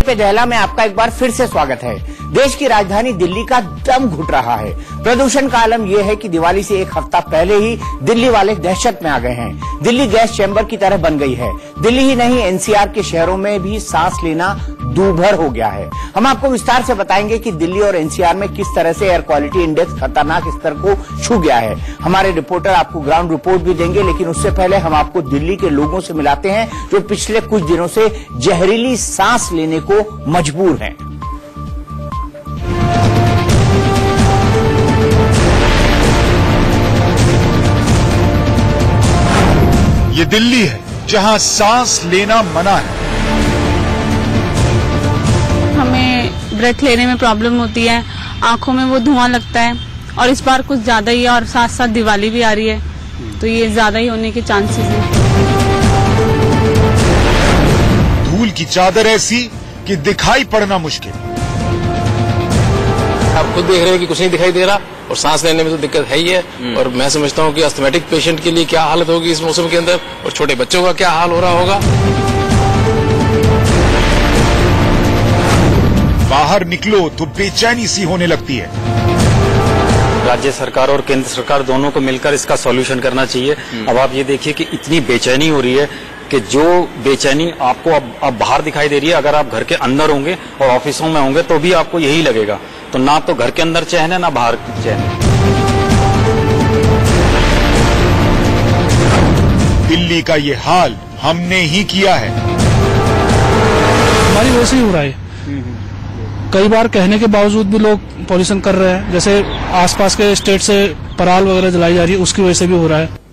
पे दहला में आपका एक बार फिर से स्वागत है। देश की राजधानी दिल्ली का दम घुट रहा है। प्रदूषण का आलम यह है कि दिवाली से एक हफ्ता पहले ही दिल्ली वाले दहशत में आ गए हैं। दिल्ली गैस चैम्बर की तरह बन गई है। दिल्ली ही नहीं, एनसीआर के शहरों में भी सांस लेना दूभर हो गया है। हम आपको विस्तार से बताएंगे कि दिल्ली और एनसीआर में किस तरह से एयर क्वालिटी इंडेक्स खतरनाक स्तर को छू गया है। हमारे रिपोर्टर आपको ग्राउंड रिपोर्ट भी देंगे, लेकिन उससे पहले हम आपको दिल्ली के लोगों से मिलाते हैं जो पिछले कुछ दिनों से जहरीली सांस लेने को मजबूर हैं। ये दिल्ली है जहां सांस लेना मना है। हमें ब्रेथ लेने में प्रॉब्लम होती है, आंखों में वो धुआं लगता है और इस बार कुछ ज्यादा ही है और साथ साथ दिवाली भी आ रही है तो ये ज्यादा ही होने के चांसेस हैं। धूल की चादर ऐसी कि दिखाई पड़ना मुश्किल। आप खुद देख रहे हैं कि कुछ नहीं दिखाई दे रहा और सांस लेने में तो दिक्कत है ही है। और मैं समझता हूं कि अस्थमैटिक पेशेंट के लिए क्या हालत होगी इस मौसम के अंदर और छोटे बच्चों का क्या हाल हो रहा होगा। बाहर निकलो तो बेचैनी सी होने लगती है। राज्य सरकार और केंद्र सरकार दोनों को मिलकर इसका सॉल्यूशन करना चाहिए। अब आप ये देखिए कि इतनी बेचैनी हो रही है कि जो बेचैनी आपको अब बाहर दिखाई दे रही है, अगर आप घर के अंदर होंगे और ऑफिसों में होंगे तो भी आपको यही लगेगा। तो ना तो घर के अंदर चैन है ना बाहर चैन है। दिल्ली का ये हाल हमने ही किया है। हमारी वजह से ही हो रहा है। कई बार कहने के बावजूद भी लोग पॉल्यूशन कर रहे हैं, जैसे आसपास के स्टेट से पराल वगैरह जलाई जा रही है, उसकी वजह से भी हो रहा है।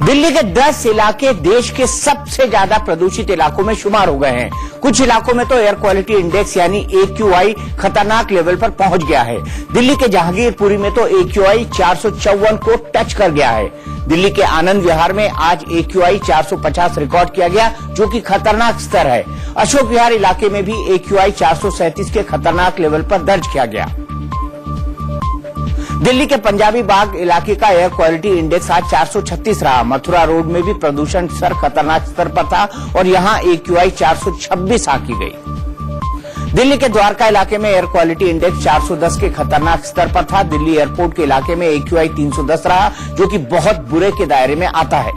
दिल्ली के 10 इलाके देश के सबसे ज्यादा प्रदूषित इलाकों में शुमार हो गए हैं। कुछ इलाकों में तो एयर क्वालिटी इंडेक्स यानी AQI खतरनाक लेवल पर पहुंच गया है। दिल्ली के जहांगीरपुरी में तो AQI 454 को टच कर गया है। दिल्ली के आनंद विहार में आज AQI 450 रिकॉर्ड किया गया, जो कि खतरनाक स्तर है। अशोक विहार इलाके में भी AQI 437 के खतरनाक लेवल पर दर्ज किया गया। दिल्ली के पंजाबी बाग इलाके का एयर क्वालिटी इंडेक्स आज 436 रहा। मथुरा रोड में भी प्रदूषण स्तर खतरनाक स्तर पर था और यहां AQI 426 आंकी गई। दिल्ली के द्वारका इलाके में एयर क्वालिटी इंडेक्स 410 के खतरनाक स्तर पर था। दिल्ली एयरपोर्ट के इलाके में AQI 310 रहा, जो कि बहुत बुरे के दायरे में आता है।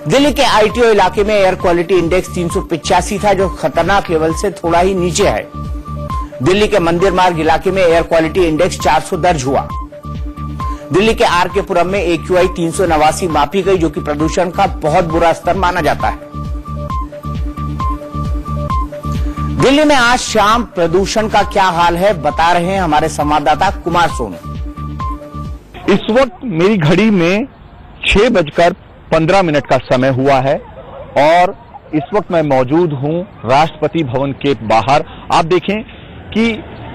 दिल्ली के ITO इलाके में एयर क्वालिटी इंडेक्स 385 था, जो खतरनाक लेवल से थोड़ा ही नीचे है। दिल्ली के मंदिर मार्ग इलाके में एयर क्वालिटी इंडेक्स 400 दर्ज हुआ। दिल्ली के RK पुरम में AQI 389 मापी गई, जो कि प्रदूषण का बहुत बुरा स्तर माना जाता है। दिल्ली में आज शाम प्रदूषण का क्या हाल है, बता रहे हैं हमारे संवाददाता कुमार सोनू। इस वक्त मेरी घड़ी में 6:15 का समय हुआ है और इस वक्त मैं मौजूद हूं राष्ट्रपति भवन के बाहर। आप देखें कि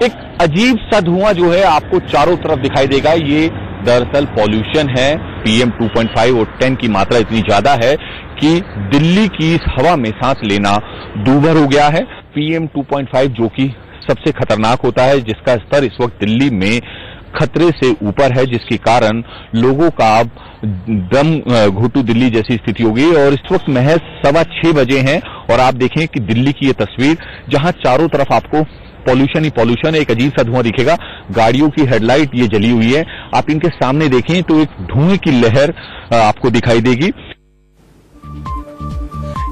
एक अजीब सा धुआं जो है आपको चारों तरफ दिखाई देगा। ये दरअसल पॉल्यूशन है। PM 2.5 और 10 की मात्रा इतनी ज्यादा है कि दिल्ली की इस हवा में सांस लेना दूभर हो गया है। PM 2.5 जो कि सबसे खतरनाक होता है, जिसका स्तर इस वक्त दिल्ली में खतरे से ऊपर है, जिसके कारण लोगों का अब दम घुटू दिल्ली जैसी स्थिति हो गई। और इस वक्त महज 6:15 बजे हैं और आप देखें कि दिल्ली की ये तस्वीर, जहां चारों तरफ आपको पॉल्यूशन ही पॉल्यूशन है, एक अजीब सा धुआं दिखेगा। गाड़ियों की हेडलाइट ये जली हुई है। आप इनके सामने देखें तो एक धुएं की लहर आपको दिखाई देगी।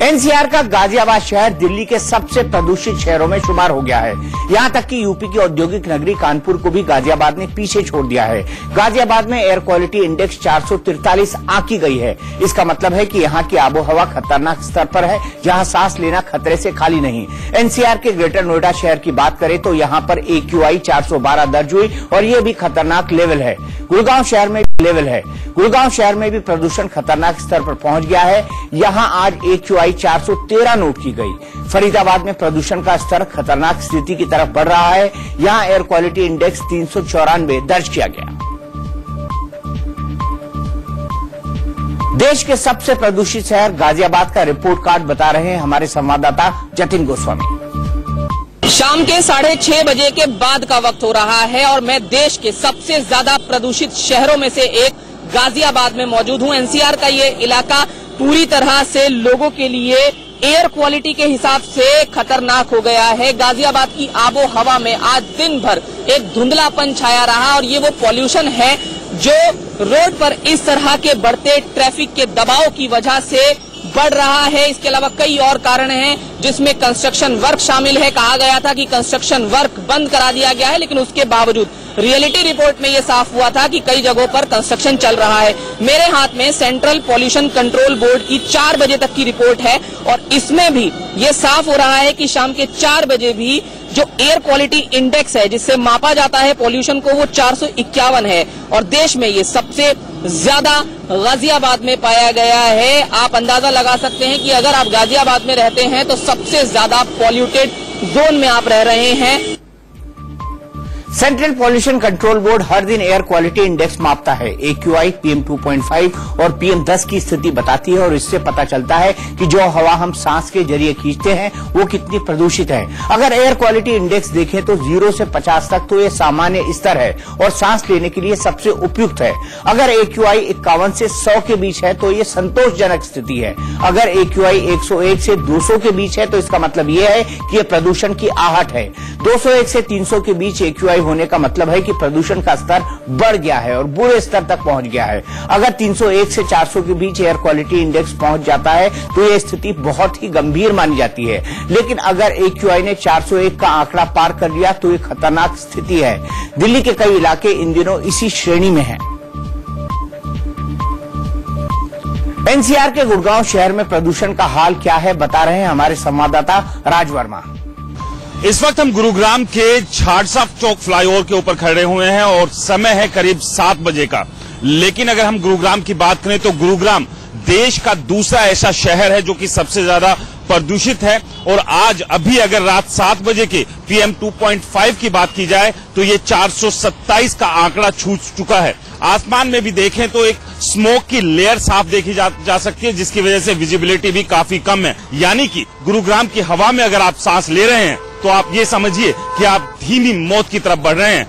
एनसीआर का गाजियाबाद शहर दिल्ली के सबसे प्रदूषित शहरों में शुमार हो गया है। यहां तक कि यूपी की औद्योगिक नगरी कानपुर को भी गाजियाबाद ने पीछे छोड़ दिया है। गाजियाबाद में एयर क्वालिटी इंडेक्स 443 आंकी गई है। इसका मतलब है कि यहां की आबोहवा खतरनाक स्तर पर है, जहां सांस लेना खतरे से खाली नहीं। एनसीआर के ग्रेटर नोएडा शहर की बात करें तो यहां पर AQI 412 दर्ज हुई और यह भी खतरनाक लेवल है। गुड़गांव शहर में लेवल है। गुड़गांव शहर में भी प्रदूषण खतरनाक स्तर पर पहुंच गया है। यहां आज AQI 413 नोट की गई। फरीदाबाद में प्रदूषण का स्तर खतरनाक स्थिति की तरफ बढ़ रहा है। यहां एयर क्वालिटी इंडेक्स 394 दर्ज किया गया। देश के सबसे प्रदूषित शहर गाजियाबाद का रिपोर्ट कार्ड बता रहे हैं हमारे संवाददाता जतिन गोस्वामी। शाम के 6:30 बजे के बाद का वक्त हो रहा है और मैं देश के सबसे ज्यादा प्रदूषित शहरों में से एक गाजियाबाद में मौजूद हूं। एनसीआर का ये इलाका पूरी तरह से लोगों के लिए एयर क्वालिटी के हिसाब से खतरनाक हो गया है। गाजियाबाद की आबो हवा में आज दिन भर एक धुंधलापन छाया रहा और ये वो पॉल्यूशन है जो रोड पर इस तरह के बढ़ते ट्रैफिक के दबाव की वजह से बढ़ रहा है। इसके अलावा कई और कारण हैं जिसमें कंस्ट्रक्शन वर्क शामिल है। कहा गया था कि कंस्ट्रक्शन वर्क बंद करा दिया गया है, लेकिन उसके बावजूद रियलिटी रिपोर्ट में यह साफ हुआ था कि कई जगहों पर कंस्ट्रक्शन चल रहा है। मेरे हाथ में सेंट्रल पॉल्यूशन कंट्रोल बोर्ड की 4 बजे तक की रिपोर्ट है और इसमें भी ये साफ हो रहा है कि शाम के 4 बजे भी जो एयर क्वालिटी इंडेक्स है जिससे मापा जाता है पॉल्यूशन को, वो 451 है और देश में ये सबसे ज्यादा गाजियाबाद में पाया गया है। आप अंदाजा लगा सकते हैं कि अगर आप गाजियाबाद में रहते हैं तो सबसे ज्यादा पॉल्यूटेड जोन में आप रह रहे हैं। सेंट्रल पॉल्यूशन कंट्रोल बोर्ड हर दिन एयर क्वालिटी इंडेक्स मापता है। AQI, PM 2.5 और PM 10 की स्थिति बताती है और इससे पता चलता है कि जो हवा हम सांस के जरिए खींचते हैं वो कितनी प्रदूषित है। अगर एयर क्वालिटी इंडेक्स देखें तो 0 से 50 तक तो ये सामान्य स्तर है और सांस लेने के लिए सबसे उपयुक्त है। अगर AQI 51 से 100 के बीच है तो ये संतोषजनक स्थिति है। अगर AQI 101 से 200 के बीच है तो इसका मतलब ये है कि ये प्रदूषण की आहट है। 201 से 300 के बीच AQI होने का मतलब है कि प्रदूषण का स्तर बढ़ गया है और बुरे स्तर तक पहुंच गया है। अगर 301 से 400 के बीच एयर क्वालिटी इंडेक्स पहुंच जाता है तो यह स्थिति बहुत ही गंभीर मानी जाती है। लेकिन अगर AQI ने 401 का आंकड़ा पार कर लिया तो ये खतरनाक स्थिति है। दिल्ली के कई इलाके इन दिनों इसी श्रेणी में हैं। NCR के गुड़गांव शहर में प्रदूषण का हाल क्या है, बता रहे हैं हमारे संवाददाता राज वर्मा। इस वक्त हम गुरुग्राम के झाड़साफ चौक फ्लाईओवर के ऊपर खड़े हुए हैं और समय है करीब 7 बजे का। लेकिन अगर हम गुरुग्राम की बात करें तो गुरुग्राम देश का दूसरा ऐसा शहर है जो कि सबसे ज्यादा प्रदूषित है और आज अभी अगर रात 7 बजे के PM 2.5 की बात की जाए तो ये 427 का आंकड़ा छू चुका है। आसमान में भी देखें तो एक स्मोक की लेयर साफ देखी जा सकती है जिसकी वजह से विजिबिलिटी भी काफी कम है। यानी कि गुरुग्राम की हवा में अगर आप सांस ले रहे हैं तो आप ये समझिए कि आप धीमी मौत की तरफ बढ़ रहे हैं।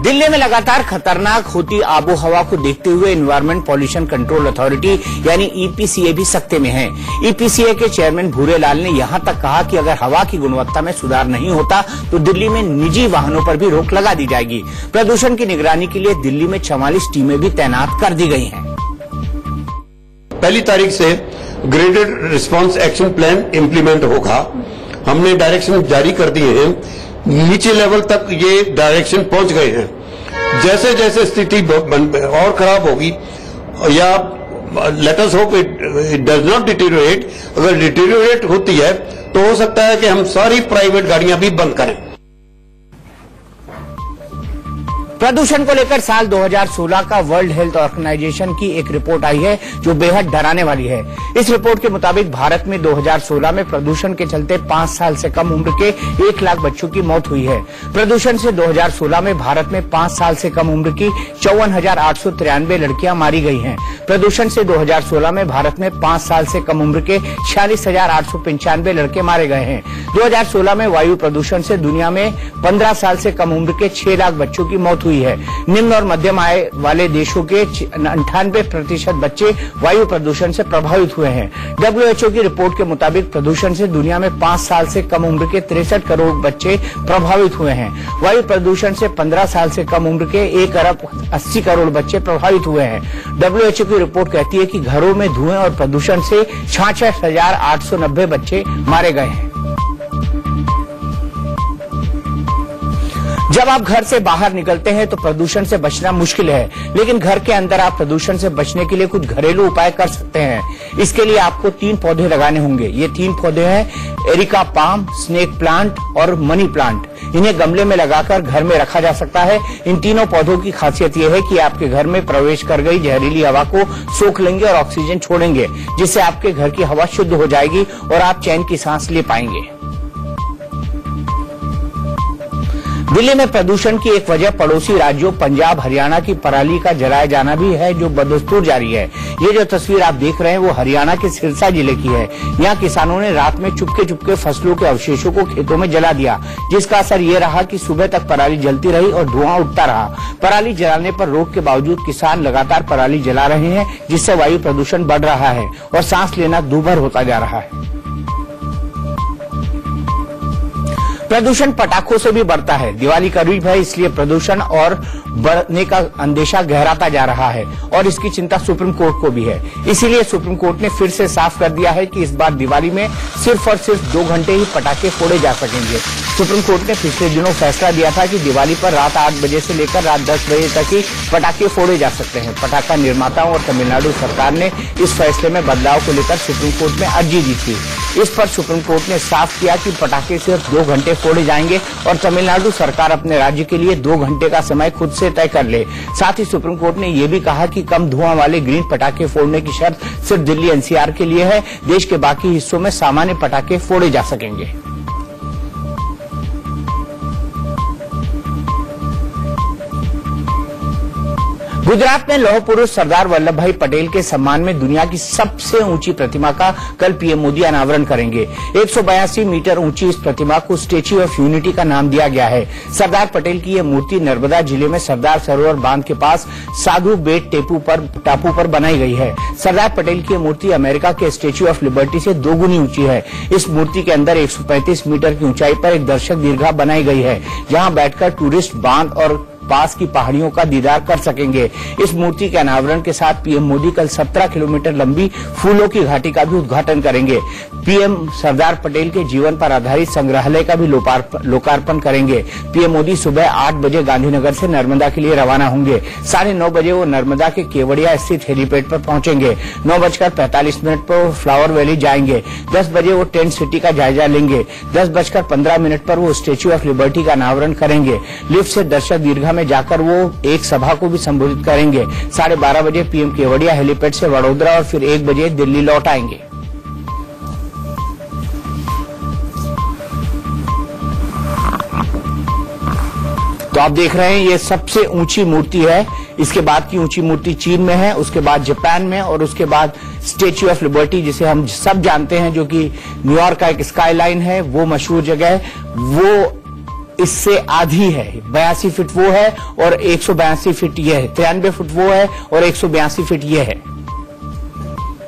दिल्ली में लगातार खतरनाक होती आबो हवा को देखते हुए एनवायरमेंट पॉल्यूशन कंट्रोल अथॉरिटी यानी EPCA भी सख्ते में है। EPCA के चेयरमैन भूरेलाल ने यहां तक कहा कि अगर हवा की गुणवत्ता में सुधार नहीं होता तो दिल्ली में निजी वाहनों पर भी रोक लगा दी जाएगी। प्रदूषण की निगरानी के लिए दिल्ली में 44 टीमें भी तैनात कर दी गई हैं। 1 तारीख से graded response action plan implement होगा। हमने डायरेक्शन जारी कर दिए हैं, नीचे लेवल तक ये डायरेक्शन पहुंच गए हैं। जैसे जैसे स्थिति और खराब होगी या let us hope it does not deteriorate, अगर डिटेरियोरेट होती है तो हो सकता है कि हम सारी प्राइवेट गाड़ियां भी बंद करें। प्रदूषण को लेकर साल 2016 का वर्ल्ड हेल्थ ऑर्गेनाइजेशन की एक रिपोर्ट आई है जो बेहद डराने वाली है। इस रिपोर्ट के मुताबिक भारत में 2016 में प्रदूषण के चलते 5 साल से कम उम्र के 1 लाख बच्चों की मौत हुई है। प्रदूषण से 2016 में भारत में 5 साल से कम उम्र की 54,893 लड़कियां मारी गई हैं। प्रदूषण से 2016 में भारत में 5 साल से कम उम्र के 46,895 लड़के मारे गए हैं। 2016 में वायु प्रदूषण से दुनिया में 15 साल से कम उम्र के 6 लाख बच्चों की मौत हुई है। निम्न और मध्यम आय वाले देशों के 98% बच्चे वायु प्रदूषण से प्रभावित हुए हैं। WHO की रिपोर्ट के मुताबिक प्रदूषण से दुनिया में 5 साल से कम उम्र के 63 करोड़ बच्चे प्रभावित हुए हैं। वायु प्रदूषण से 15 साल से कम उम्र के 1 अरब 80 करोड़ बच्चे प्रभावित हुए हैं। WHO की रिपोर्ट कहती है कि घरों में धुएं और प्रदूषण से 66,890 बच्चे मारे गए हैं। जब आप घर से बाहर निकलते हैं तो प्रदूषण से बचना मुश्किल है, लेकिन घर के अंदर आप प्रदूषण से बचने के लिए कुछ घरेलू उपाय कर सकते हैं। इसके लिए आपको 3 पौधे लगाने होंगे। ये 3 पौधे हैं एरिका पाम, स्नेक प्लांट और मनी प्लांट। इन्हें गमले में लगाकर घर में रखा जा सकता है। इन तीनों पौधों की खासियत यह है कि आपके घर में प्रवेश कर गई जहरीली हवा को सोख लेंगे और ऑक्सीजन छोड़ेंगे, जिससे आपके घर की हवा शुद्ध हो जाएगी और आप चैन की सांस ले पाएंगे। दिल्ली में प्रदूषण की एक वजह पड़ोसी राज्यों पंजाब हरियाणा की पराली का जलाया जाना भी है, जो बदस्तूर जारी है। ये जो तस्वीर आप देख रहे हैं वो हरियाणा के सिरसा जिले की है। यहाँ किसानों ने रात में चुपके फसलों के अवशेषों को खेतों में जला दिया, जिसका असर ये रहा कि सुबह तक पराली जलती रही और धुआं उठता रहा। पराली जलाने पर रोक के बावजूद किसान लगातार पराली जला रहे हैं, जिससे वायु प्रदूषण बढ़ रहा है और सांस लेना दूभर होता जा रहा है। प्रदूषण पटाखों से भी बढ़ता है। दिवाली करीब है, इसलिए प्रदूषण और बढ़ने का अंदेशा गहराता जा रहा है और इसकी चिंता सुप्रीम कोर्ट को भी है। इसीलिए सुप्रीम कोर्ट ने फिर से साफ कर दिया है कि इस बार दिवाली में सिर्फ और सिर्फ 2 घंटे ही पटाखे फोड़े जा सकेंगे। सुप्रीम कोर्ट ने पिछले दिनों फैसला दिया था कि दिवाली पर रात 8 बजे से लेकर रात 10 बजे तक ही पटाखे फोड़े जा सकते हैं। पटाखा निर्माताओं और तमिलनाडु सरकार ने इस फैसले में बदलाव को लेकर सुप्रीम कोर्ट में अर्जी दी थी। इस पर सुप्रीम कोर्ट ने साफ किया कि पटाखे सिर्फ 2 घंटे फोड़े जाएंगे और तमिलनाडु सरकार अपने राज्य के लिए 2 घंटे का समय खुद से तय कर ले। साथ ही सुप्रीम कोर्ट ने यह भी कहा कि कम धुआं वाले ग्रीन पटाखे फोड़ने की शर्त सिर्फ दिल्ली एनसीआर के लिए है। देश के बाकी हिस्सों में सामान्य पटाखे फोड़े जा सकेंगे। गुजरात में लौह पुरुष सरदार वल्लभ भाई पटेल के सम्मान में दुनिया की सबसे ऊंची प्रतिमा का कल पीएम मोदी अनावरण करेंगे। 182 मीटर ऊंची इस प्रतिमा को स्टैच्यू ऑफ यूनिटी का नाम दिया गया है। सरदार पटेल की यह मूर्ति नर्मदा जिले में सरदार सरोवर बांध के पास साधु बेट टापू पर बनाई गई है। सरदार पटेल की यह मूर्ति अमेरिका के स्टैच्यू ऑफ लिबर्टी से 2 गुनी ऊंची है। इस मूर्ति के अंदर 135 मीटर की ऊंचाई पर एक दर्शक दीर्घा बनाई गई है, जहां बैठकर टूरिस्ट बांध और पास की पहाड़ियों का दीदार कर सकेंगे। इस मूर्ति के अनावरण के साथ पीएम मोदी कल 17 किलोमीटर लंबी फूलों की घाटी का भी उद्घाटन करेंगे। पीएम सरदार पटेल के जीवन पर आधारित संग्रहालय का भी लोकार्पण करेंगे। पीएम मोदी सुबह 8 बजे गांधीनगर से नर्मदा के लिए रवाना होंगे। 9:30 बजे वो नर्मदा के केवड़िया स्थित हेलीपैड पर पहुंचेंगे। 9:45 पर वो फ्लावर वैली जाएंगे। 10 बजे वो टेंट सिटी का जायजा लेंगे। 10:15 पर वो स्टैच्यू ऑफ लिबर्टी का अनावरण करेंगे। लिफ्ट से दर्शक दीर्घा में जाकर वो एक सभा को भी संबोधित करेंगे। 12:30 बजे पीएम केवड़िया हेलीपैड से वडोदरा और फिर 1 बजे दिल्ली लौट आएंगे। तो आप देख रहे हैं ये सबसे ऊंची मूर्ति है। इसके बाद की ऊंची मूर्ति चीन में है, उसके बाद जापान में और उसके बाद स्टैच्यू ऑफ लिबर्टी जिसे हम सब जानते हैं, जो कि न्यूयॉर्क का एक स्काईलाइन है, वो मशहूर जगह है, वो इससे आधी है। 82 फीट वो है और 182 फीट ये है। 93 फुट वो है और 182 फीट ये है।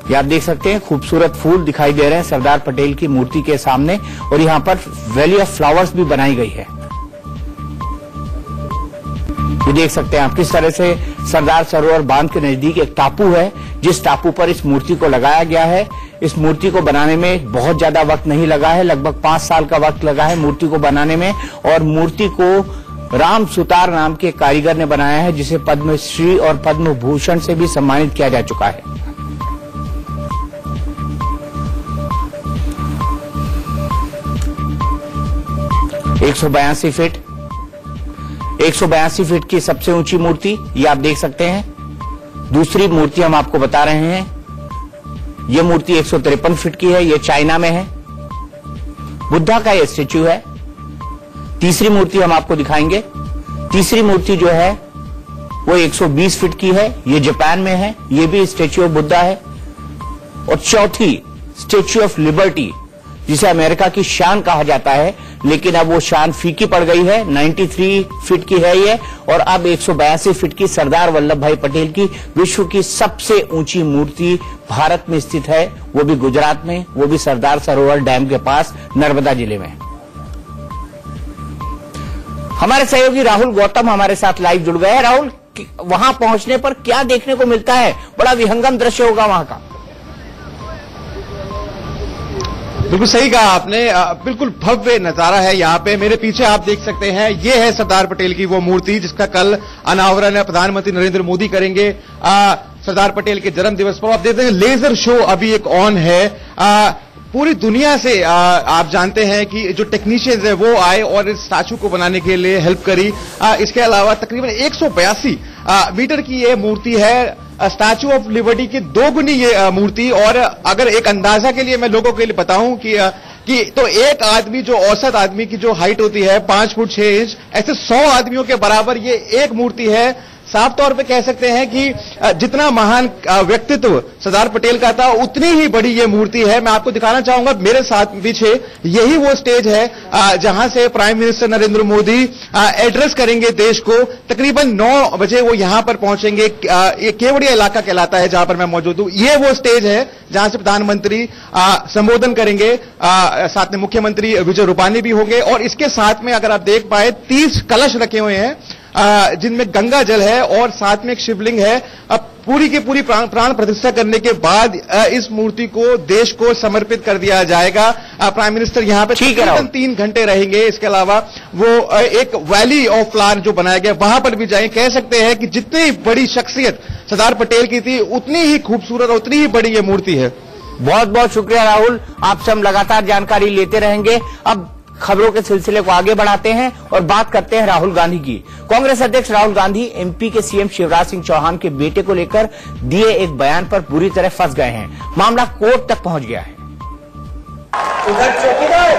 ये आप देख सकते हैं खूबसूरत फूल दिखाई दे रहे हैं सरदार पटेल की मूर्ति के सामने और यहाँ पर वैली ऑफ फ्लावर्स भी बनाई गई है। ये देख सकते हैं आप किस तरह से सरदार सरोवर बांध के नजदीक एक टापू है, जिस टापू पर इस मूर्ति को लगाया गया है। इस मूर्ति को बनाने में बहुत ज्यादा वक्त नहीं लगा है, लगभग 5 साल का वक्त लगा है मूर्ति को बनाने में। और मूर्ति को राम सुतार नाम के कारीगर ने बनाया है, जिसे पद्मश्री और पद्म भूषण से भी सम्मानित किया जा चुका है। फीट 182 फीट की सबसे ऊंची मूर्ति ये आप देख सकते हैं। दूसरी मूर्ति हम आपको बता रहे हैं, यह मूर्ति 153 फीट की है, यह चाइना में है। बुद्धा का यह स्टेच्यू है। तीसरी मूर्ति हम आपको दिखाएंगे। तीसरी मूर्ति जो है वो 120 फीट की है, ये जापान में है, ये भी स्टेच्यू ऑफ बुद्धा है। और चौथी स्टेच्यू ऑफ लिबर्टी, जिसे अमेरिका की शान कहा जाता है, लेकिन अब वो शान फीकी पड़ गई है। 93 फीट की है ये और अब 182 फीट की सरदार वल्लभ भाई पटेल की विश्व की सबसे ऊंची मूर्ति भारत में स्थित है, वो भी गुजरात में, वो भी सरदार सरोवर डैम के पास नर्मदा जिले में। हमारे सहयोगी राहुल गौतम हमारे साथ लाइव जुड़ गए हैं। राहुल, वहां पहुंचने पर क्या देखने को मिलता है? बड़ा विहंगम दृश्य होगा वहां का। बिल्कुल सही कहा आपने, बिल्कुल भव्य नजारा है यहाँ पे। मेरे पीछे आप देख सकते हैं, ये है सरदार पटेल की वो मूर्ति जिसका कल अनावरण प्रधानमंत्री नरेंद्र मोदी करेंगे सरदार पटेल के जन्म दिवस पर। आप देखते हैं लेजर शो अभी एक ऑन है। पूरी दुनिया से आप जानते हैं कि जो टेक्नीशियंस है वो आए और इस स्टैचू को बनाने के लिए हेल्प करी। इसके अलावा तकरीबन 182 मीटर की ये मूर्ति है। स्टैचू ऑफ लिबर्टी की 2 गुनी ये मूर्ति। और अगर एक अंदाजा के लिए मैं लोगों के लिए बताऊं कि कि तो एक आदमी जो औसत आदमी की जो हाइट होती है 5 फुट 6 इंच, ऐसे 100 आदमियों के बराबर ये एक मूर्ति है। साफ तौर पे कह सकते हैं कि जितना महान व्यक्तित्व सरदार पटेल का था उतनी ही बड़ी ये मूर्ति है। मैं आपको दिखाना चाहूंगा, मेरे साथ पीछे यही वो स्टेज है जहां से prime minister Narendra Modi address करेंगे देश को। तकरीबन 9 बजे वो यहां पर पहुंचेंगे। ये केवड़िया इलाका कहलाता है जहां पर मैं मौजूद हूं। ये वो स्टेज है जहां से प्रधानमंत्री संबोधन करेंगे। साथ में मुख्यमंत्री विजय रूपानी भी होंगे और इसके साथ में अगर आप देख पाए 30 कलश रखे हुए हैं जिनमें गंगा जल है और साथ में एक शिवलिंग है। अब पूरी की पूरी प्राण प्रतिष्ठा करने के बाद इस मूर्ति को देश को समर्पित कर दिया जाएगा। प्राइम मिनिस्टर यहां पे तकरीबन 3 घंटे रहेंगे। इसके अलावा वो एक वैली ऑफ फ्लावर जो बनाया गया वहां पर भी जाएंगे। कह सकते हैं कि जितनी बड़ी शख्सियत सरदार पटेल की थी उतनी ही खूबसूरत और उतनी ही बड़ी ये मूर्ति है। बहुत बहुत शुक्रिया राहुल, आपसे हम लगातार जानकारी लेते रहेंगे। अब खबरों के सिलसिले को आगे बढ़ाते हैं और बात करते हैं राहुल गांधी की। कांग्रेस अध्यक्ष राहुल गांधी एमपी के सीएम शिवराज सिंह चौहान के बेटे को लेकर दिए एक बयान पर बुरी तरह फंस गए हैं। मामला कोर्ट तक पहुंच गया है। उधर चौकीदार,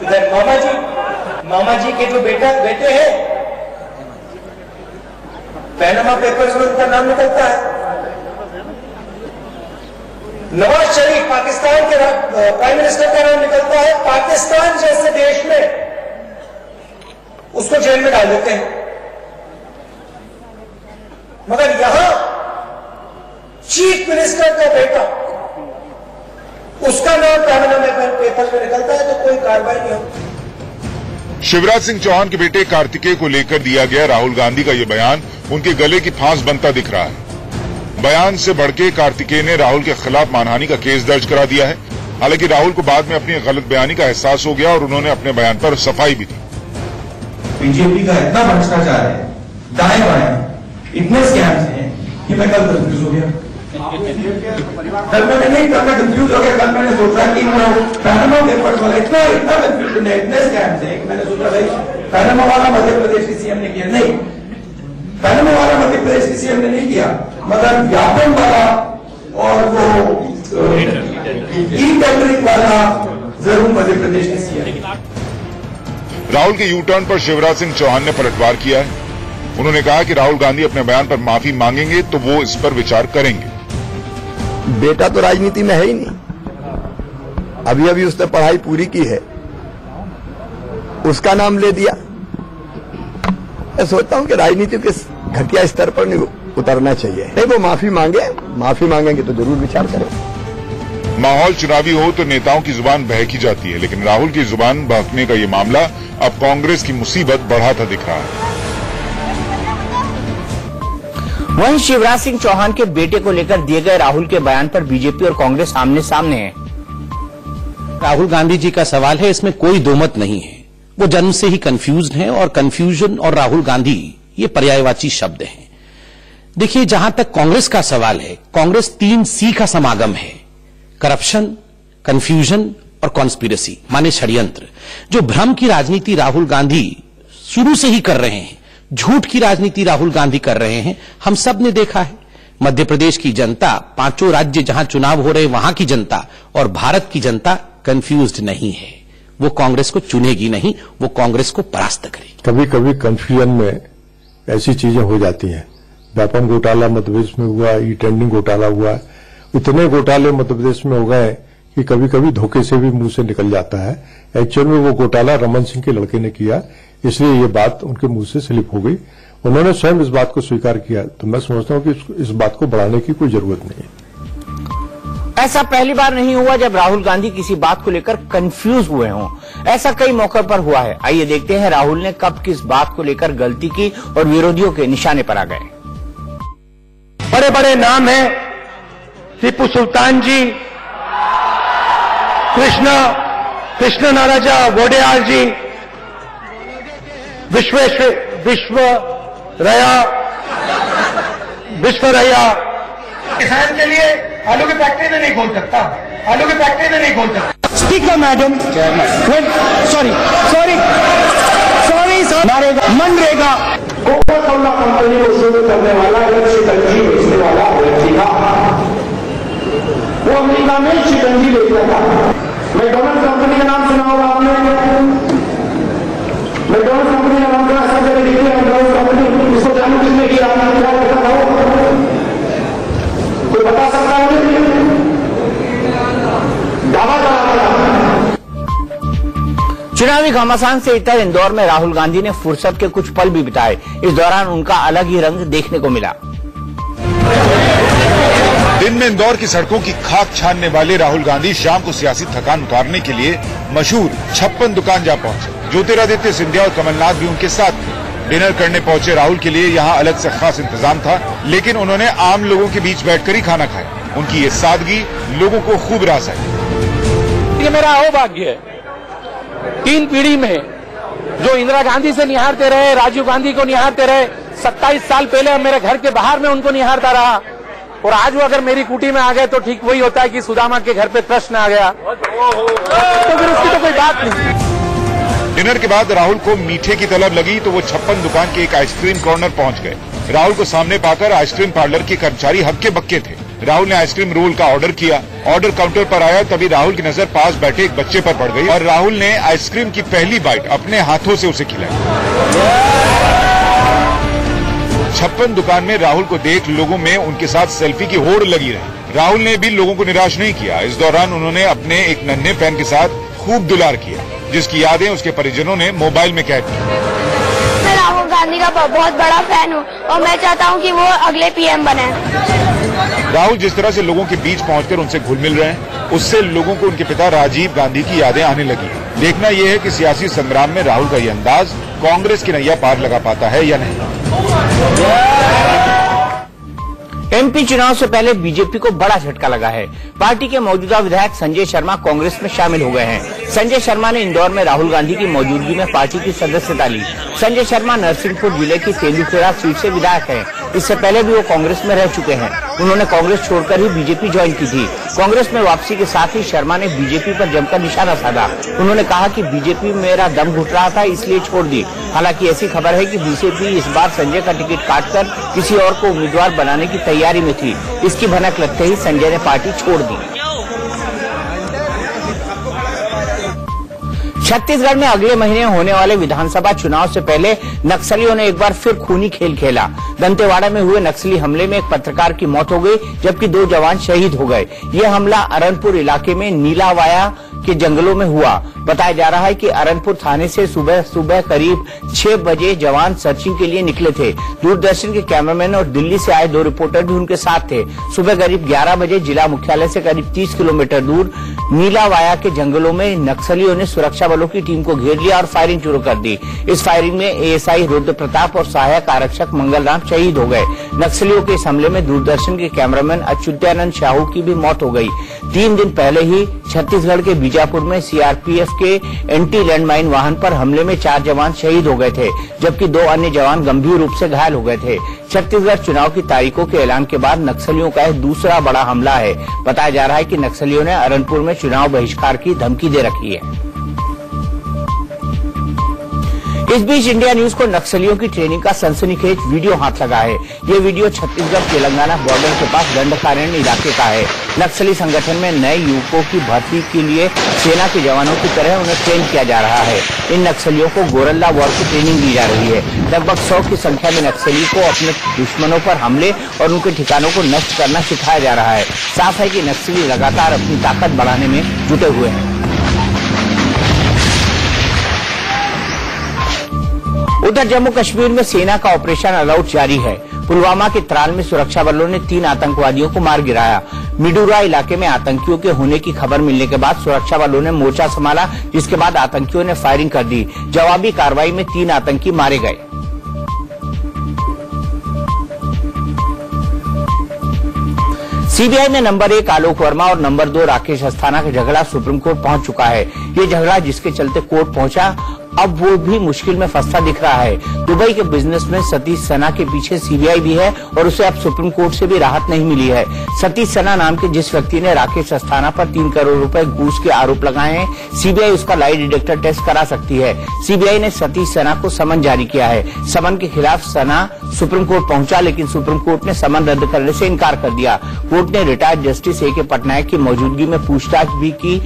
इधर मामा जी के जो बेटे हैं, पैनामा पेपर्स में उनका नाम निकलता है। नवाज शरीफ पाकिस्तान के प्राइम मिनिस्टर का नाम निकलता है। पाकिस्तान जैसे देश में उसको जेल में डाल देते हैं, मगर यहां चीफ मिनिस्टर का बेटा, उसका नाम पैनामा पेपर्स में निकलता है तो कोई कार्रवाई नहीं होती। शिवराज सिंह चौहान के बेटे कार्तिकेय को लेकर दिया गया राहुल गांधी का यह बयान उनके गले की फांस बनता दिख रहा है। बयान से बढ़के कार्तिकेय ने राहुल के खिलाफ मानहानि का केस दर्ज करा दिया है। हालांकि राहुल को बाद में अपनी गलत बयानी का एहसास हो गया और उन्होंने अपने बयान पर सफाई भी दी। बीजेपी का इतना भ्रष्टाचार है, दाएं बाएं इतने स्कैम्स हैं कि मैं कल कंफ्यूज हो गया। कल मैंने नहीं, कल मैं कंफ्यूज हो गया। कल मैंने सोचा कि पैनामा पेपर्स वाला इतना कंफ्यूजन है, इतने स्कैम्स है। मैंने सोचा भाई पैनामा वाला मध्य प्रदेश के सीएम ने किया, नहीं पैनामा वाला मध्य प्रदेश के सीएम ने नहीं किया, मगर व्यापम वाला और वो ई टेंडरिंग वाला जरूर मध्य प्रदेश के सीएम। राहुल के यू टर्न पर शिवराज सिंह चौहान ने पलटवार किया है। उन्होंने कहा कि राहुल गांधी अपने बयान पर माफी मांगेंगे तो वो इस पर विचार करेंगे। बेटा तो राजनीति में है ही नहीं, अभी अभी उसने पढ़ाई पूरी की है, उसका नाम ले दिया। मैं सोचता हूं कि राजनीति के घटिया स्तर पर नहीं उतरना चाहिए। नहीं, वो माफी मांगेंगे तो जरूर विचार करें। माहौल चुनावी हो तो नेताओं की जुबान बहकी जाती है, लेकिन राहुल की जुबान बहकने का ये मामला अब कांग्रेस की मुसीबत बढ़ाता दिख रहा है। वहीं शिवराज सिंह चौहान के बेटे को लेकर दिए गए राहुल के बयान पर बीजेपी और कांग्रेस आमने सामने है। राहुल गांधी जी का सवाल है, इसमें कोई दो मत नहीं है। वो जन्म से ही कंफ्यूज्ड हैं और कंफ्यूजन और राहुल गांधी ये पर्यायवाची शब्द हैं। देखिए, जहां तक कांग्रेस का सवाल है, कांग्रेस 3 C का समागम है, करप्शन, कंफ्यूजन और कॉन्स्पिरेसी माने षड्यंत्र। जो भ्रम की राजनीति राहुल गांधी शुरू से ही कर रहे हैं, झूठ की राजनीति राहुल गांधी कर रहे हैं, हम सब ने देखा है। मध्य प्रदेश की जनता, 5 राज्य जहां चुनाव हो रहे वहां की जनता और भारत की जनता कंफ्यूज्ड नहीं है। वो कांग्रेस को चुनेगी नहीं, वो कांग्रेस को परास्त करेगी। कभी कभी कंफ्यूजन में ऐसी चीजें हो जाती हैं। व्यापम घोटाला मध्य प्रदेश में हुआ, ई टेंडरिंग घोटाला हुआ, इतने घोटाले मध्य प्रदेश में हो गए कि कभी कभी धोखे से भी मुंह से निकल जाता है। एक्चुअल में वो घोटाला रमन सिंह के लड़के ने किया, इसलिए ये बात उनके मुंह से स्लिप हो गई। उन्होंने स्वयं इस बात को स्वीकार किया, तो मैं समझता हूं कि इस बात को बढ़ाने की कोई जरूरत नहीं है। ऐसा पहली बार नहीं हुआ जब राहुल गांधी किसी बात को लेकर कंफ्यूज हुए हों। ऐसा कई मौकों पर हुआ है। आइए देखते हैं राहुल ने कब किस बात को लेकर गलती की और विरोधियों के निशाने पर आ गए। बड़े बड़े नाम हैं, टीपू सुल्तान जी, कृष्ण नाराजा वोडेयार जी, विश्वरैया। किसान के लिए आलू की फैक्ट्री में नहीं खोल सकता, आलू की फैक्ट्री में नहीं खोल सकता। Speaker madam, sorry MNREGA Coca Cola company को शुरू करने वाला एक शिकंजी बेचने वाला व्यक्ति था। वो अमेरिका में शिकंजी बेचता था। मैकडॉनल्ड का नाम सुना होगा आपने, मैकडॉनल्ड कंपनी का नाम सुना, सब जगह देखिए मैकडॉनल्ड कंपनी, इसको चालू किसने किया, आपने क्या पता था? कोई बता सकता है मुझे? दावा करा। चुनावी घमासान से इतर इंदौर में राहुल गांधी ने फुर्सत के कुछ पल भी बिताए। इस दौरान उनका अलग ही रंग देखने को मिला। दिन में इंदौर की सड़कों की खाक छानने वाले राहुल गांधी शाम को सियासी थकान उतारने के लिए मशहूर 56 दुकान जा पहुंचे। ज्योतिरादित्य सिंधिया और कमलनाथ भी उनके साथ थे। डिनर करने पहुंचे राहुल के लिए यहां अलग से खास इंतजाम था, लेकिन उन्होंने आम लोगों के बीच बैठकर ही खाना खाया। उनकी ये सादगी लोगों को खूब रास आई। ये मेरा अहोभाग्य है, 3 पीढ़ी में जो इंदिरा गांधी से निहारते रहे, राजीव गांधी को निहारते रहे, 27 साल पहले मेरे घर के बाहर में उनको निहारता रहा, और आज वो अगर मेरी कुटी में आ गए तो ठीक वही होता है कि सुदामा के घर पे कृष्ण आ गया, तो फिर उसकी तो कोई बात नहीं। डिनर के बाद राहुल को मीठे की तलब लगी तो वो 56 दुकान के एक आइसक्रीम कॉर्नर पहुंच गए। राहुल को सामने पाकर आइसक्रीम पार्लर के कर्मचारी हक्के बक्के थे। राहुल ने आइसक्रीम रोल का ऑर्डर किया। ऑर्डर काउंटर पर आया तभी राहुल की नजर पास बैठे एक बच्चे पर पड़ गई और राहुल ने आइसक्रीम की पहली बाइट अपने हाथों से उसे खिलाई। 56 दुकान में राहुल को देख लोगों में उनके साथ सेल्फी की होड़ लगी रही। राहुल ने भी लोगों को निराश नहीं किया। इस दौरान उन्होंने अपने एक नन्हे फैन के साथ खूब दुलार किया, जिसकी यादें उसके परिजनों ने मोबाइल में कैद की। मैं राहुल गांधी का बहुत बड़ा फैन हूँ और मैं चाहता हूँ कि वो अगले पीएम बने। राहुल जिस तरह से लोगों के बीच पहुंचकर उनसे घुल मिल रहे हैं, उससे लोगों को उनके पिता राजीव गांधी की यादें आने लगी। देखना यह है कि सियासी संग्राम में राहुल का ये अंदाज कांग्रेस की नैया पार लगा पाता है या नहीं। एमपी चुनाव से पहले बीजेपी को बड़ा झटका लगा है। पार्टी के मौजूदा विधायक संजय शर्मा कांग्रेस में शामिल हो गए हैं। संजय शर्मा ने इंदौर में राहुल गांधी की मौजूदगी में पार्टी की सदस्यता ली। संजय शर्मा नरसिंहपुर जिले की तेंदुखेड़ा सीट से विधायक हैं। इससे पहले भी वो कांग्रेस में रह चुके हैं। उन्होंने कांग्रेस छोड़कर ही बीजेपी ज्वाइन की थी। कांग्रेस में वापसी के साथ ही शर्मा ने बीजेपी पर जमकर निशाना साधा। उन्होंने कहा कि बीजेपी में मेरा दम घुट रहा था, इसलिए छोड़ दी। हालांकि ऐसी खबर है कि बीजेपी इस बार संजय का टिकट काटकर किसी और को उम्मीदवार बनाने की तैयारी में थी। इसकी भनक लगते ही संजय ने पार्टी छोड़ दी। छत्तीसगढ़ में अगले महीने होने वाले विधानसभा चुनाव से पहले नक्सलियों ने एक बार फिर खूनी खेल खेला। दंतेवाड़ा में हुए नक्सली हमले में एक पत्रकार की मौत हो गई, जबकि 2 जवान शहीद हो गए। ये हमला अरनपुर इलाके में नीलावाया के जंगलों में हुआ। बताया जा रहा है कि अरनपुर थाने से सुबह करीब 6 बजे जवान सर्चिंग के लिए निकले थे। दूरदर्शन के कैमरामैन और दिल्ली से आए 2 रिपोर्टर भी उनके साथ थे। सुबह करीब 11 बजे जिला मुख्यालय से करीब 30 किलोमीटर दूर नीलावाया के जंगलों में नक्सलियों ने सुरक्षा बलों की टीम को घेर लिया और फायरिंग शुरू कर दी। इस फायरिंग में एएसआई रुद्र प्रताप और सहायक आरक्षक मंगल राम शहीद हो गए। नक्सलियों के इस हमले में दूरदर्शन के कैमरामैन अच्युतानंद साहू की भी मौत हो गई। 3 दिन पहले ही छत्तीसगढ़ के बीजापुर में सीआरपीएफ के एंटी लैंडमाइन वाहन पर हमले में 4 जवान शहीद हो गए थे, जबकि 2 अन्य जवान गंभीर रूप से घायल हो गए थे। छत्तीसगढ़ चुनाव की तारीखों के ऐलान के बाद नक्सलियों का एक दूसरा बड़ा हमला है। बताया जा रहा है कि नक्सलियों ने अरनपुर में चुनाव बहिष्कार की धमकी दे रखी है। इस बीच इंडिया न्यूज को नक्सलियों की ट्रेनिंग का सनसनीखेज वीडियो हाथ लगा है। ये वीडियो छत्तीसगढ़ तेलंगाना बॉर्डर के पास दंडकारण्य इलाके का है। नक्सली संगठन में नए युवकों की भर्ती के लिए सेना के जवानों की तरह उन्हें ट्रेन किया जा रहा है। इन नक्सलियों को गोरल्ला वॉर की ट्रेनिंग दी जा रही है। लगभग 100 की संख्या में नक्सली को अपने दुश्मनों पर हमले और उनके ठिकानों को नष्ट करना सिखाया जा रहा है। साफ है कि नक्सली लगातार अपनी ताकत बढ़ाने में जुटे हुए हैं। उधर जम्मू कश्मीर में सेना का ऑपरेशन ऑलआउट जारी है। पुलवामा के त्राल में सुरक्षा बलों ने 3 आतंकवादियों को मार गिराया। मिडूरा इलाके में आतंकियों के होने की खबर मिलने के बाद सुरक्षा बलों ने मोर्चा संभाला, जिसके बाद आतंकियों ने फायरिंग कर दी। जवाबी कार्रवाई में 3 आतंकी मारे गए। सीबीआई में नंबर 1 आलोक वर्मा और नंबर 2 राकेश अस्थाना का झगड़ा सुप्रीम कोर्ट पहुंच चुका है। ये झगड़ा जिसके चलते कोर्ट पहुंचा, अब वो भी मुश्किल में फंसता दिख रहा है। दुबई के बिजनेसमैन सतीश सना के पीछे सीबीआई भी है और उसे अब सुप्रीम कोर्ट से भी राहत नहीं मिली है। सतीश सना नाम के जिस व्यक्ति ने राकेश अस्थाना पर 3 करोड़ रुपए घूस के आरोप लगाए हैं, सीबीआई उसका लाई डिटेक्टर टेस्ट करा सकती है। सीबीआई ने सतीश सना को समन जारी किया है। समन के खिलाफ सना सुप्रीम कोर्ट पहुंचा, लेकिन सुप्रीम कोर्ट ने समन रद्द करने से इनकार कर दिया। कोर्ट ने रिटायर्ड जस्टिस ए के पटनायक की मौजूदगी में पूछताछ भी की।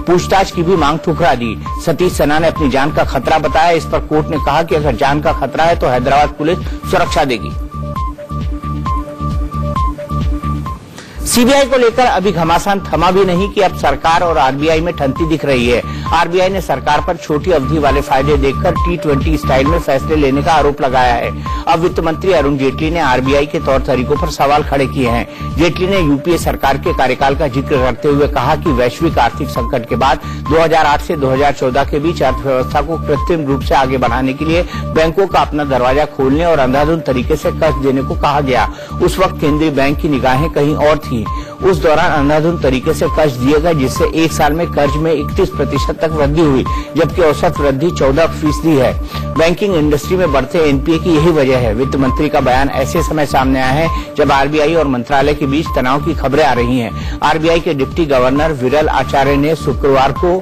पूछताछ की भी मांग ठुकरा दी। सतीश सना ने अपनी जान का खतरा बताया। इस पर कोर्ट ने कहा कि अगर जान का खतरा है तो हैदराबाद पुलिस सुरक्षा देगी। सीबीआई को लेकर अभी घमासान थमा भी नहीं कि अब सरकार और आरबीआई में ठंती दिख रही है। आरबीआई ने सरकार पर छोटी अवधि वाले फायदे देखकर T20 स्टाइल में फैसले लेने का आरोप लगाया है। अब वित्त मंत्री अरुण जेटली ने आरबीआई के तौर तरीकों पर सवाल खड़े किए हैं। जेटली ने यूपीए सरकार के कार्यकाल का जिक्र करते हुए कहा कि वैश्विक आर्थिक संकट के बाद 2008 से 2014 के बीच अर्थव्यवस्था को कृत्रिम रूप से आगे बढ़ाने के लिए बैंकों का अपना दरवाजा खोलने और अंधाधुंध तरीके से कर्ज देने को कहा गया। उस वक्त केंद्रीय बैंक की निगाहें कहीं और थी। उस दौरान अंधाधुंध तरीके से कर्ज दिए गए, जिससे एक साल में कर्ज में 31% तक वृद्धि हुई, जबकि औसत वृद्धि 14% है। बैंकिंग इंडस्ट्री में बढ़ते एनपीए की यही वजह है। वित्त मंत्री का बयान ऐसे समय सामने आया है जब आरबीआई और मंत्रालय के बीच तनाव की खबरें आ रही हैं। आरबीआई के डिप्टी गवर्नर विरल आचार्य ने शुक्रवार को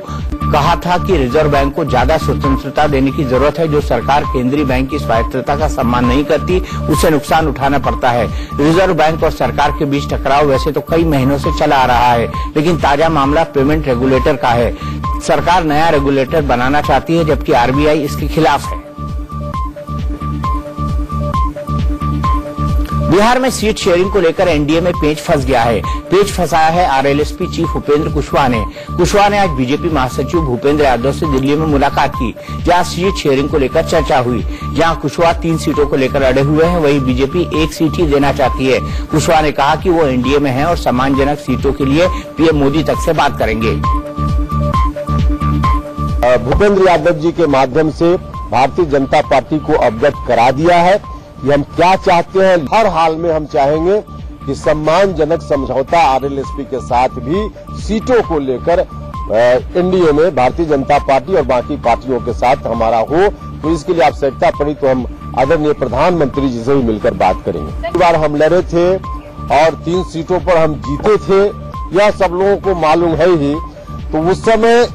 कहा था कि रिजर्व बैंक को ज्यादा स्वतंत्रता देने की जरूरत है। जो सरकार केंद्रीय बैंक की स्वायत्तता का सम्मान नहीं करती, उसे नुकसान उठाना पड़ता है। रिजर्व बैंक और सरकार के बीच टकराव वैसे तो कई महीनों से चला आ रहा है, लेकिन ताजा मामला पेमेंट रेगुलेटर का है। सरकार नया रेगुलेटर बनाना चाहती है, जबकि आरबीआई इसके खिलाफ है। बिहार में सीट शेयरिंग को लेकर एनडीए में पेच फंस गया है। पेच फंसाया है आरएलएसपी चीफ उपेंद्र कुशवाहा ने। कुशवाहा ने आज बीजेपी महासचिव भूपेंद्र यादव से दिल्ली में मुलाकात की, जहां सीट शेयरिंग को लेकर चर्चा हुई। जहां कुशवाहा 3 सीटों को लेकर अड़े हुए हैं, वहीं बीजेपी 1 सीट ही देना चाहती है। कुशवाहा ने कहा कि वो एनडीए में है और सम्मानजनक सीटों के लिए पीएम मोदी तक से बात करेंगे। भूपेंद्र यादव जी के माध्यम से भारतीय जनता पार्टी को अवगत करा दिया है कि हम क्या चाहते हैं। हर हाल में हम चाहेंगे कि सम्मानजनक समझौता आरएलएसपी के साथ भी सीटों को लेकर एनडीए में भारतीय जनता पार्टी और बाकी पार्टियों के साथ हमारा हो। तो इसके लिए आवश्यकता पड़ी तो हम आदरणीय प्रधानमंत्री जी से भी मिलकर बात करेंगे। इस बार हम लड़े थे और 3 सीटों पर हम जीते थे, यह सब लोगों को मालूम है ही। तो उस समय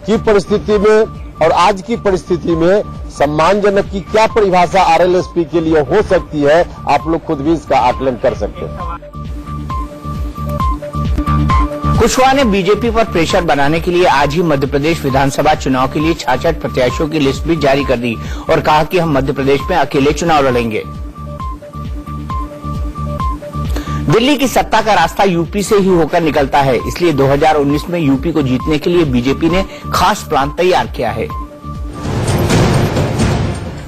की परिस्थिति में और आज की परिस्थिति में सम्मानजनक की क्या परिभाषा आरएलएसपी के लिए हो सकती है, आप लोग खुद भी इसका आकलन कर सकते हैं। कुशवाहा ने बीजेपी पर प्रेशर बनाने के लिए आज ही मध्य प्रदेश विधानसभा चुनाव के लिए 66 प्रत्याशियों की लिस्ट भी जारी कर दी और कहा कि हम मध्य प्रदेश में अकेले चुनाव लड़ेंगे। दिल्ली की सत्ता का रास्ता यूपी से ही होकर निकलता है, इसलिए 2019 में यूपी को जीतने के लिए बीजेपी ने खास प्लान तैयार किया है।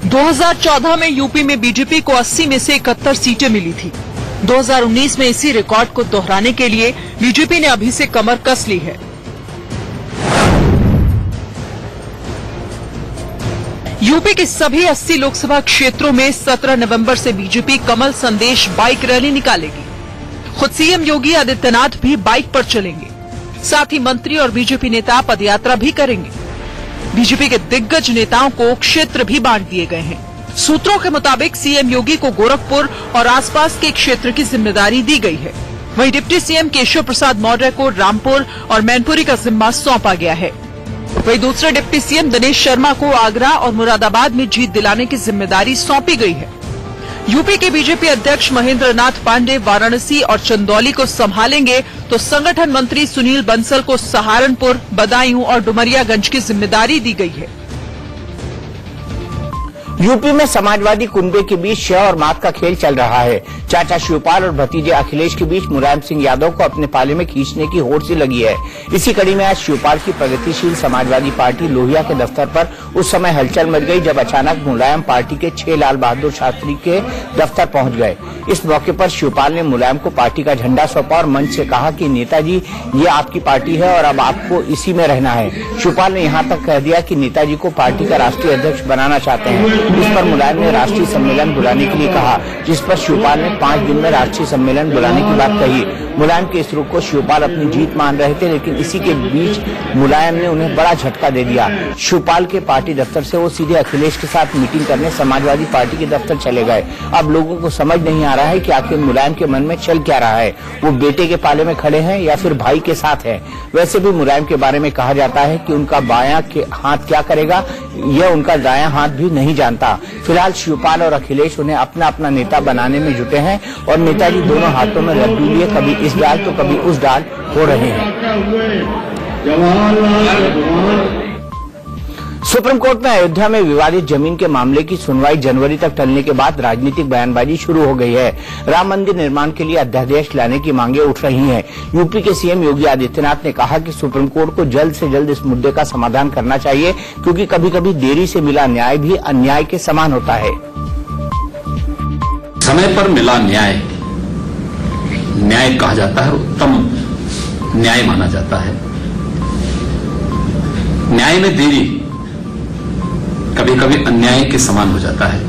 2014 में यूपी में बीजेपी को 80 में से 71 सीटें मिली थी। 2019 में इसी रिकॉर्ड को दोहराने के लिए बीजेपी ने अभी से कमर कस ली है। यूपी के सभी 80 लोकसभा क्षेत्रों में 17 नवंबर से बीजेपी कमल संदेश बाइक रैली निकालेगी। खुद सीएम योगी आदित्यनाथ भी बाइक पर चलेंगे। साथ ही मंत्री और बीजेपी नेता पदयात्रा भी करेंगे। बीजेपी के दिग्गज नेताओं को क्षेत्र भी बांट दिए गए हैं। सूत्रों के मुताबिक सीएम योगी को गोरखपुर और आसपास के क्षेत्र की जिम्मेदारी दी गई है। वहीं डिप्टी सीएम केशव प्रसाद मौर्य को रामपुर और मैनपुरी का जिम्मा सौंपा गया है। वहीं दूसरे डिप्टी सीएम दिनेश शर्मा को आगरा और मुरादाबाद में जीत दिलाने की जिम्मेदारी सौंपी गई है। यूपी के बीजेपी अध्यक्ष महेंद्र नाथ पांडे वाराणसी और चंदौली को संभालेंगे, तो संगठन मंत्री सुनील बंसल को सहारनपुर, बदायूं और डुमरियागंज की जिम्मेदारी दी गई है। यूपी में समाजवादी कुनबे के बीच शह और मात का खेल चल रहा है। चाचा शिवपाल और भतीजे अखिलेश के बीच मुलायम सिंह यादव को अपने पाले में खींचने की होड़ सी लगी है। इसी कड़ी में आज शिवपाल की प्रगतिशील समाजवादी पार्टी लोहिया के दफ्तर पर उस समय हलचल मच गई जब अचानक मुलायम पार्टी के 6 लाल बहादुर शास्त्री के दफ्तर पहुंच गए। इस मौके पर शिवपाल ने मुलायम को पार्टी का झंडा सौंपा और मंच से कहा कि नेताजी, ये आपकी पार्टी है और अब आपको इसी में रहना है। शिवपाल ने यहाँ तक कह दिया कि नेताजी को पार्टी का राष्ट्रीय अध्यक्ष बनाना चाहते हैं। इस पर मुलायम ने राष्ट्रीय सम्मेलन बुलाने के लिए कहा, जिस पर शिवपाल ने 5 दिन में राष्ट्रीय सम्मेलन बुलाने की बात कही। मुलायम के इस रुख को शिवपाल अपनी जीत मान रहे थे, लेकिन इसी के बीच मुलायम ने उन्हें बड़ा झटका दे दिया। शिवपाल के पार्टी दफ्तर से वो सीधे अखिलेश के साथ मीटिंग करने समाजवादी पार्टी के दफ्तर चले गए। अब लोगों को समझ नहीं आ रहा है कि आखिर मुलायम के मन में चल क्या रहा है। वो बेटे के पाले में खड़े हैं या फिर भाई के साथ है। वैसे भी मुलायम के बारे में कहा जाता है कि उनका बायां हाथ क्या करेगा, यह उनका दायां हाथ भी नहीं जानता। फिलहाल शिवपाल और अखिलेश उन्हें अपना अपना नेता बनाने में जुटे हैं और नेताजी दोनों हाथों में लड्डू लिए कभी इस डाल तो कभी उस डाल हो रहे हैं। सुप्रीम कोर्ट में अयोध्या में विवादित जमीन के मामले की सुनवाई जनवरी तक टलने के बाद राजनीतिक बयानबाजी शुरू हो गई है। राम मंदिर निर्माण के लिए अध्यादेश लाने की मांगे उठ रही हैं। यूपी के सीएम योगी आदित्यनाथ ने कहा कि सुप्रीम कोर्ट को जल्द से जल्द इस मुद्दे का समाधान करना चाहिए, क्योंकि कभी कभी देरी से मिला न्याय भी अन्याय के समान होता है। समय पर मिला न्याय कहा जाता है, उत्तम न्याय माना जाता है। न्याय में देरी कभी कभी अन्याय के समान हो जाता है।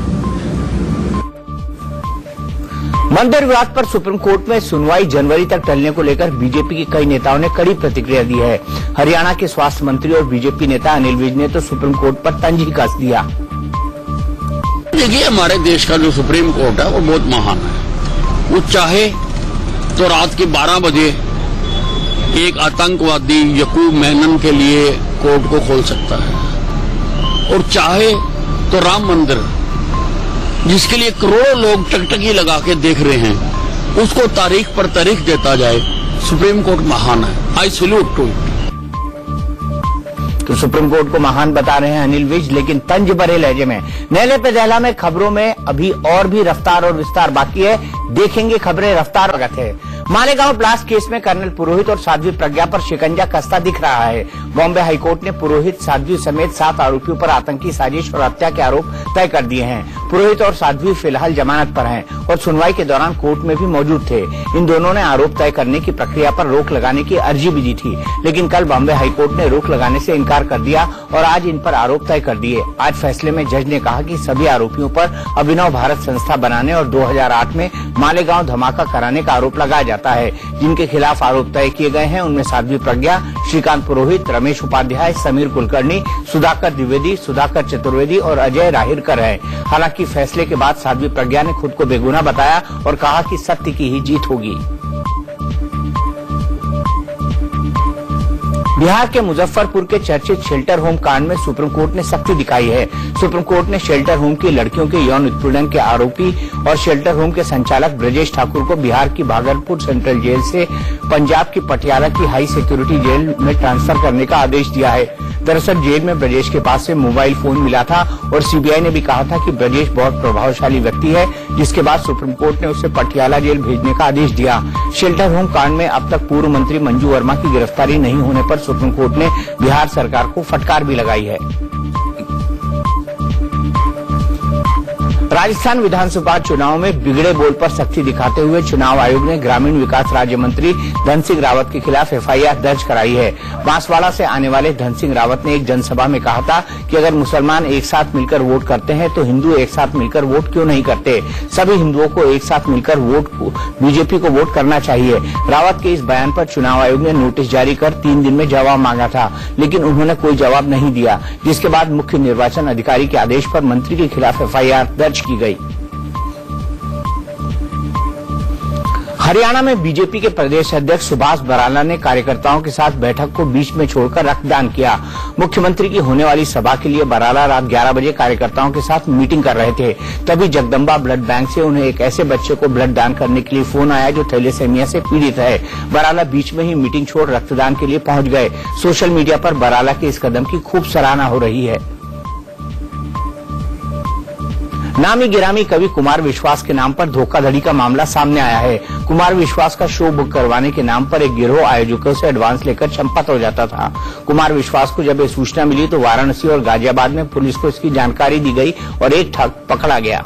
मंदिर विवाद पर सुप्रीम कोर्ट में सुनवाई जनवरी तक टलने को लेकर बीजेपी के कई नेताओं ने कड़ी प्रतिक्रिया दी है। हरियाणा के स्वास्थ्य मंत्री और बीजेपी नेता अनिल विज ने तो सुप्रीम कोर्ट पर तंज ही कस दिया। देखिए, हमारे देश का जो सुप्रीम कोर्ट है वो बहुत महान है। वो चाहे तो रात के 12 बजे एक आतंकवादी यकूब मेनन के लिए कोर्ट को खोल सकता है, और चाहे तो राम मंदिर जिसके लिए करोड़ों लोग टकटकी लगा के देख रहे हैं, उसको तारीख पर तारीख देता जाए। सुप्रीम कोर्ट महान है। I salute to it. तो सुप्रीम कोर्ट को महान बता रहे हैं अनिल विज, लेकिन तंज भरे लहजे में नैले पे दहला में खबरों में अभी और भी रफ्तार और विस्तार बाकी है। देखेंगे खबरें रफ्तार वक्त है। मालेगांव ब्लास्ट केस में कर्नल पुरोहित और साध्वी प्रज्ञा पर शिकंजा कसता दिख रहा है। बॉम्बे हाईकोर्ट ने पुरोहित, साध्वी समेत 7 आरोपियों पर आतंकी साजिश और हत्या के आरोप तय कर दिए हैं। पुरोहित और साध्वी फिलहाल जमानत पर हैं और सुनवाई के दौरान कोर्ट में भी मौजूद थे। इन दोनों ने आरोप तय करने की प्रक्रिया पर रोक लगाने की अर्जी भी दी थी, लेकिन कल बॉम्बे हाईकोर्ट ने रोक लगाने से इनकार कर दिया और आज इन पर आरोप तय कर दिए। आज फैसले में जज ने कहा कि सभी आरोपियों पर अभिनव भारत संस्था बनाने और 2008 में मालेगांव धमाका कराने का आरोप लगाया जाता है। जिनके खिलाफ आरोप तय किए गए हैं उनमें साध्वी प्रज्ञा, श्रीकांत पुरोहित, रमेश उपाध्याय, समीर कुलकर्णी, सुधाकर द्विवेदी, सुधाकर चतुर्वेदी और अजय राहिरकर है। हालांकि फैसले के बाद साध्वी प्रज्ञा ने खुद को बेगुनाह बताया और कहा कि सत्य की ही जीत होगी। बिहार के मुजफ्फरपुर के चर्चित शेल्टर होम कांड में सुप्रीम कोर्ट ने सख्ती दिखाई है। सुप्रीम कोर्ट ने शेल्टर होम की लड़कियों के यौन उत्पीड़न के आरोपी और शेल्टर होम के संचालक ब्रजेश ठाकुर को बिहार की भागलपुर सेंट्रल जेल से पंजाब की पटियाला की हाई सिक्योरिटी जेल में ट्रांसफर करने का आदेश दिया है। दरअसल जेल में ब्रजेश के पास से मोबाइल फोन मिला था और सीबीआई ने भी कहा था कि ब्रजेश बहुत प्रभावशाली व्यक्ति है, जिसके बाद सुप्रीम कोर्ट ने उसे पटियाला जेल भेजने का आदेश दिया। शेल्टर होम कांड में अब तक पूर्व मंत्री मंजू वर्मा की गिरफ्तारी नहीं होने पर सुप्रीम कोर्ट ने बिहार सरकार को फटकार भी लगाई है। राजस्थान विधानसभा चुनाव में बिगड़े बोल पर सख्ती दिखाते हुए चुनाव आयोग ने ग्रामीण विकास राज्य मंत्री धन सिंह रावत के खिलाफ एफआईआर दर्ज कराई है। बांसवाड़ा से आने वाले धन सिंह रावत ने एक जनसभा में कहा था कि अगर मुसलमान एक साथ मिलकर वोट करते हैं तो हिंदू एक साथ मिलकर वोट क्यों नहीं करते। सभी हिंदुओं को एक साथ मिलकर बीजेपी को वोट करना चाहिए। रावत के इस बयान पर चुनाव आयोग ने नोटिस जारी कर 3 दिन में जवाब मांगा था, लेकिन उन्होंने कोई जवाब नहीं दिया, जिसके बाद मुख्य निर्वाचन अधिकारी के आदेश पर मंत्री के खिलाफ एफआईआर दर्ज की गई। हरियाणा में बीजेपी के प्रदेश अध्यक्ष सुभाष बराला ने कार्यकर्ताओं के साथ बैठक को बीच में छोड़कर रक्तदान किया। मुख्यमंत्री की होने वाली सभा के लिए बराला रात 11 बजे कार्यकर्ताओं के साथ मीटिंग कर रहे थे। तभी जगदम्बा ब्लड बैंक से उन्हें एक ऐसे बच्चे को ब्लड दान करने के लिए फोन आया जो थैलेसेमिया से पीड़ित है। बराला बीच में ही मीटिंग छोड़ रक्तदान के लिए पहुंच गए। सोशल मीडिया पर बराला के इस कदम की खूब सराहना हो रही है। नामी गिरामी कवि कुमार विश्वास के नाम पर धोखाधड़ी का मामला सामने आया है। कुमार विश्वास का शो बुक करवाने के नाम पर एक गिरोह आयोजकों से एडवांस लेकर चंपत हो जाता था। कुमार विश्वास को जब ये सूचना मिली तो वाराणसी और गाजियाबाद में पुलिस को इसकी जानकारी दी गई और एक ठग पकड़ा गया।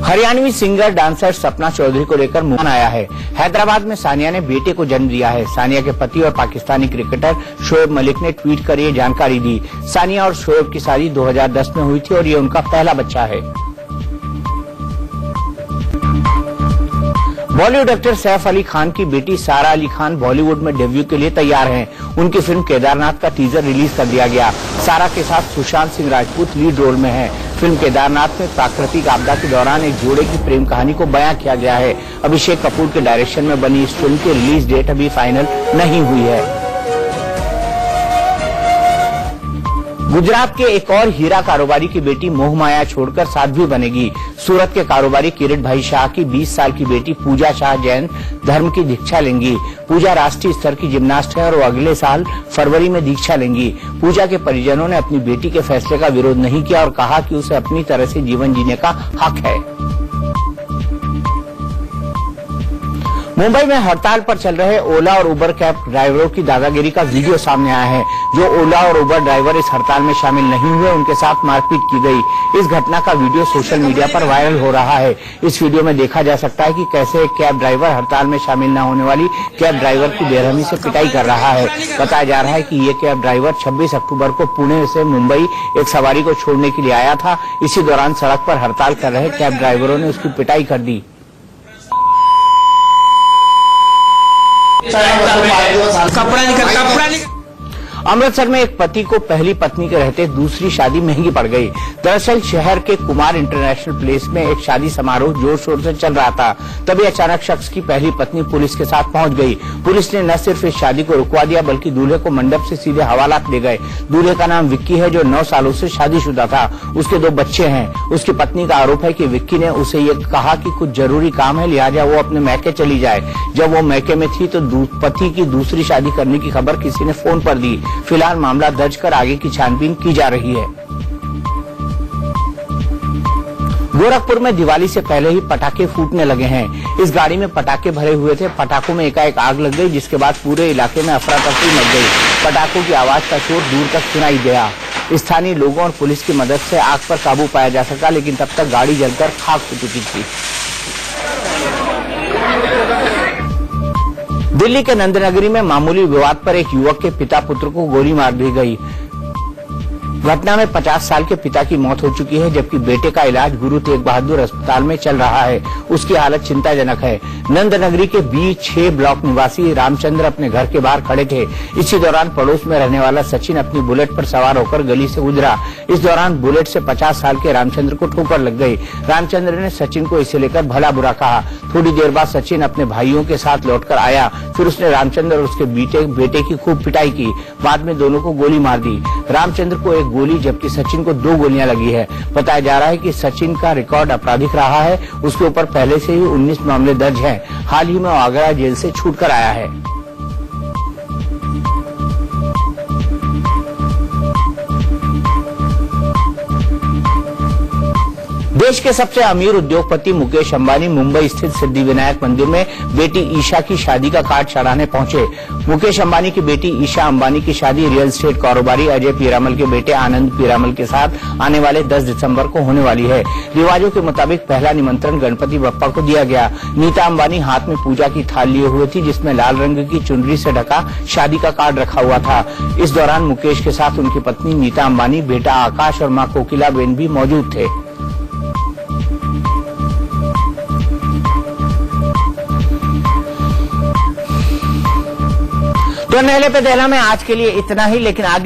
हरियाणवी सिंगर डांसर सपना चौधरी को लेकर मुहान आया है। हैदराबाद में सानिया ने बेटे को जन्म दिया है। सानिया के पति और पाकिस्तानी क्रिकेटर शोएब मलिक ने ट्वीट कर ये जानकारी दी। सानिया और शोएब की शादी 2010 में हुई थी और ये उनका पहला बच्चा है। बॉलीवुड एक्टर सैफ अली खान की बेटी सारा अली खान बॉलीवुड में डेब्यू के लिए तैयार हैं। उनकी फिल्म केदारनाथ का टीजर रिलीज कर दिया गया। सारा के साथ सुशांत सिंह राजपूत लीड रोल में हैं। फिल्म केदारनाथ में प्राकृतिक आपदा के दौरान एक जोड़े की प्रेम कहानी को बयां किया गया है। अभिषेक कपूर के डायरेक्शन में बनी इस फिल्म की रिलीज डेट अभी फाइनल नहीं हुई है। गुजरात के एक और हीरा कारोबारी की बेटी मोहमाया छोड़कर साध्वी बनेगी। सूरत के कारोबारी किरीट भाई शाह की 20 साल की बेटी पूजा शाह जैन धर्म की दीक्षा लेंगी। पूजा राष्ट्रीय स्तर की जिम्नास्ट है और वो अगले साल फरवरी में दीक्षा लेंगी। पूजा के परिजनों ने अपनी बेटी के फैसले का विरोध नहीं किया और कहा कि उसे अपनी तरह से जीवन जीने का हक है। मुंबई में हड़ताल पर चल रहे ओला और उबर कैब ड्राइवरों की दादागिरी का वीडियो सामने आया है। जो ओला और उबर ड्राइवर इस हड़ताल में शामिल नहीं हुए, उनके साथ मारपीट की गई। इस घटना का वीडियो सोशल मीडिया पर वायरल हो रहा है। इस वीडियो में देखा जा सकता है कि कैसे एक कैब ड्राइवर हड़ताल में शामिल न होने वाली कैब ड्राइवर की बेरहमी से पिटाई कर रहा है। बताया जा रहा है कि ये कैब ड्राइवर 26 अक्टूबर को पुणे से मुंबई एक सवारी को छोड़ने के लिए आया था। इसी दौरान सड़क पर हड़ताल कर रहे कैब ड्राइवरों ने उसकी पिटाई कर दी। अमृतसर में एक पति को पहली पत्नी के रहते दूसरी शादी महंगी पड़ गई। दरअसल शहर के कुमार इंटरनेशनल प्लेस में एक शादी समारोह जोर शोर से चल रहा था। तभी अचानक शख्स की पहली पत्नी पुलिस के साथ पहुंच गई। पुलिस ने न सिर्फ इस शादी को रुकवा दिया बल्कि दूल्हे को मंडप से सीधे हवालात ले गए। दूल्हे का नाम विक्की है, जो 9 सालों से शादीशुदा था। उसके 2 बच्चे हैं। उसकी पत्नी का आरोप है कि विक्की ने उसे ये कहा कि कुछ जरूरी काम है, लिहाजा वो अपने मैके चली जाए। जब वो मैके में थी तो पति की दूसरी शादी करने की खबर किसी ने फोन पर दी। फिलहाल मामला दर्ज कर आगे की छानबीन की जा रही है। गोरखपुर में दिवाली से पहले ही पटाखे फूटने लगे हैं। इस गाड़ी में पटाखे भरे हुए थे। पटाखों में एकाएक आग लग गई, जिसके बाद पूरे इलाके में अफरा तफरी मच गई। पटाखों की आवाज का शोर दूर तक सुनाई दिया। स्थानीय लोगों और पुलिस की मदद से आग पर काबू पाया जा सका, लेकिन तब तक गाड़ी जलकर खाक हो चुकी थी। दिल्ली के नंदनगरी में मामूली विवाद पर एक युवक के पिता पुत्र को गोली मार दी गई। घटना में 50 साल के पिता की मौत हो चुकी है, जबकि बेटे का इलाज गुरु तेग बहादुर अस्पताल में चल रहा है। उसकी हालत चिंताजनक है। नंदनगरी के B6 ब्लॉक निवासी रामचंद्र अपने घर के बाहर खड़े थे। इसी दौरान पड़ोस में रहने वाला सचिन अपनी बुलेट पर सवार होकर गली से गुजरा। इस दौरान बुलेट से 50 साल के रामचंद्र को ठोकर लग गई। रामचंद्र ने सचिन को इसे लेकर भला बुरा कहा। थोड़ी देर बाद सचिन अपने भाइयों के साथ लौटकर आया। फिर उसने रामचंद्र और उसके बेटे की खूब पिटाई की। बाद में दोनों को गोली मार दी। रामचंद्र को एक गोली जबकि सचिन को 2 गोलियां लगी है। बताया जा रहा है कि सचिन का रिकॉर्ड आपराधिक रहा है। उसके ऊपर पहले से ही 19 मामले दर्ज हैं। हाल ही में वो आगरा जेल से छूटकर आया है। देश के सबसे अमीर उद्योगपति मुकेश अंबानी मुंबई स्थित सिद्धिविनायक मंदिर में बेटी ईशा की शादी का कार्ड चढ़ाने पहुंचे। मुकेश अंबानी की बेटी ईशा अंबानी की शादी रियल एस्टेट कारोबारी अजय पीरामल के बेटे आनंद पीरामल के साथ आने वाले 10 दिसंबर को होने वाली है। रिवाजों के मुताबिक पहला निमंत्रण गणपति बप्पा को दिया गया। नीता अंबानी हाथ में पूजा की थाल लिए हुए थी, जिसमें लाल रंग की चुनरी से ढका शादी का कार्ड रखा हुआ था। इस दौरान मुकेश के साथ उनकी पत्नी नीता अंबानी, बेटा आकाश और मां कोकिला बेन भी मौजूद थे। तो नहले पे दहला में आज के लिए इतना ही, लेकिन आगे